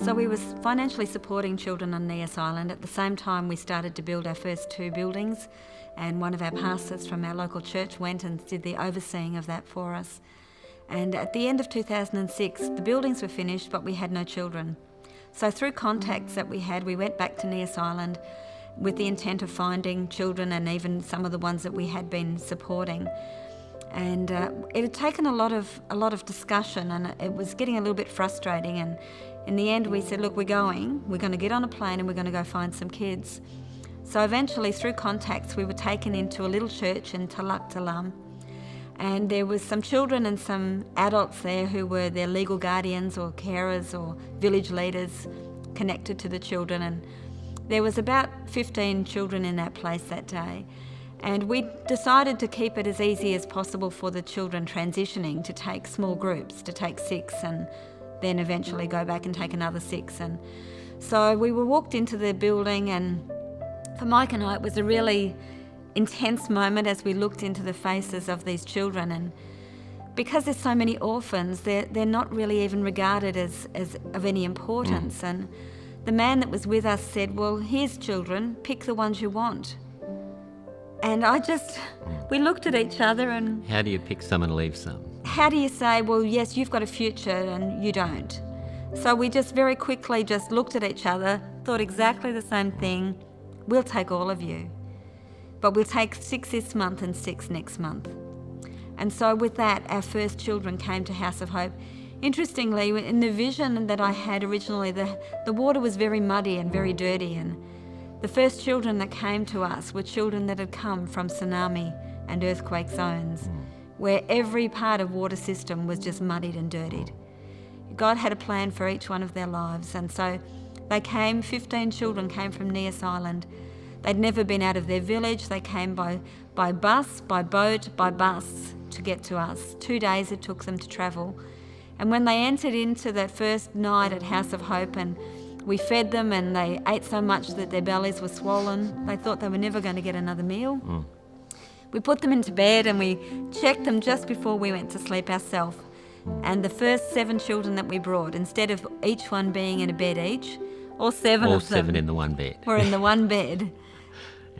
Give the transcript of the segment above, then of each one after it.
So we were financially supporting children on Nias Island. At the same time, we started to build our first 2 buildings, and one of our pastors from our local church went and did the overseeing of that for us. And at the end of 2006, the buildings were finished, but we had no children. So through contacts that we had, we went back to Nias Island with the intent of finding children, and even some of the ones that we had been supporting. And it had taken a lot of discussion, and it was getting a little bit frustrating. And in the end, we said, look, we're going to get on a plane and we're going to go find some kids. So eventually, through contacts, we were taken into a little church in Talak Talam. And there was some children and some adults there who were their legal guardians or carers or village leaders connected to the children. And there was about 15 children in that place that day. And we decided to keep it as easy as possible for the children transitioning, to take small groups, to take 6 and then eventually go back and take another 6. And so we were walked into the building, and for Mike and I, it was a really intense moment as we looked into the faces of these children. And because there's so many orphans, they're not really even regarded as of any importance. And the man that was with us said, well, here's children, pick the ones you want. And we looked at each other and... How do you pick some and leave some? How do you say, well, yes, you've got a future and you don't? So we just very quickly just looked at each other, thought exactly the same thing. We'll take all of you. But we'll take 6 this month and 6 next month. And so with that, our first children came to House of Hope. Interestingly, in the vision that I had originally, the water was very muddy and very dirty, and the first children that came to us were children that had come from tsunami and earthquake zones, where every part of water system was just muddied and dirtied. God had a plan for each one of their lives, and so they came, 15 children came from Nias Island. They'd never been out of their village. They came by bus, by boat, by bus to get to us. 2 days it took them to travel. And when they entered into that first night at House of Hope, and we fed them, and they ate so much that their bellies were swollen, they thought they were never going to get another meal. We put them into bed and we checked them just before we went to sleep ourselves. And the first 7 children that we brought, instead of each one being in a bed each, all 7 All of them 7 in the one bed. were in the one bed.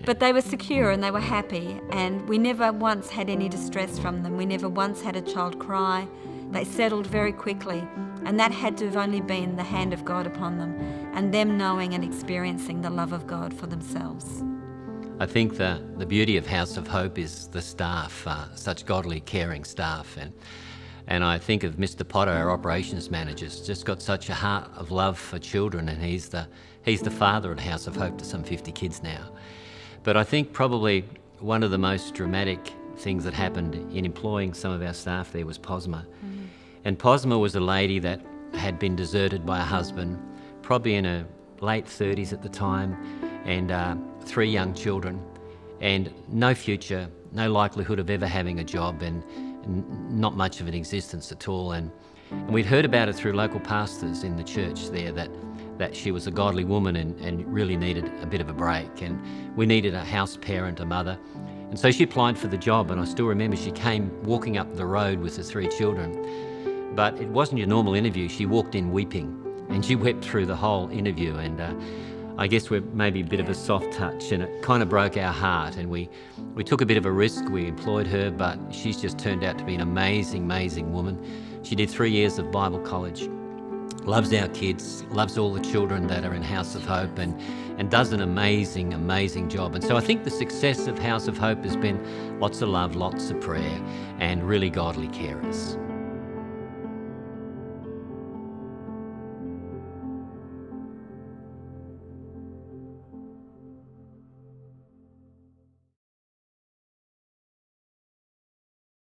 But they were secure and they were happy, and we never once had any distress from them. We never once had a child cry. They settled very quickly, and that had to have only been the hand of God upon them, and them knowing and experiencing the love of God for themselves. I think the beauty of House of Hope is the staff, such godly, caring staff. And I think of Mr. Potter, our operations manager, just got such a heart of love for children, and he's the father at House of Hope to some 50 kids now. But I think probably one of the most dramatic things that happened in employing some of our staff there was Posma. And Posma was a lady that had been deserted by a husband, probably in her late 30s at the time, and 3 young children, and no future, no likelihood of ever having a job, and not much of an existence at all. And we'd heard about it through local pastors in the church there, that she was a godly woman and really needed a bit of a break, and we needed a house parent, a mother. And so she applied for the job, and I still remember she came walking up the road with the 3 children. But it wasn't your normal interview. She walked in weeping, and she wept through the whole interview. And I guess we're maybe a bit of a soft touch, and it kind of broke our heart. And we took a bit of a risk. We employed her, but she's just turned out to be an amazing, amazing woman. She did 3 years of Bible college, loves our kids, loves all the children that are in House of Hope, and does an amazing, amazing job. And so I think the success of House of Hope has been lots of love, lots of prayer, and really godly carers.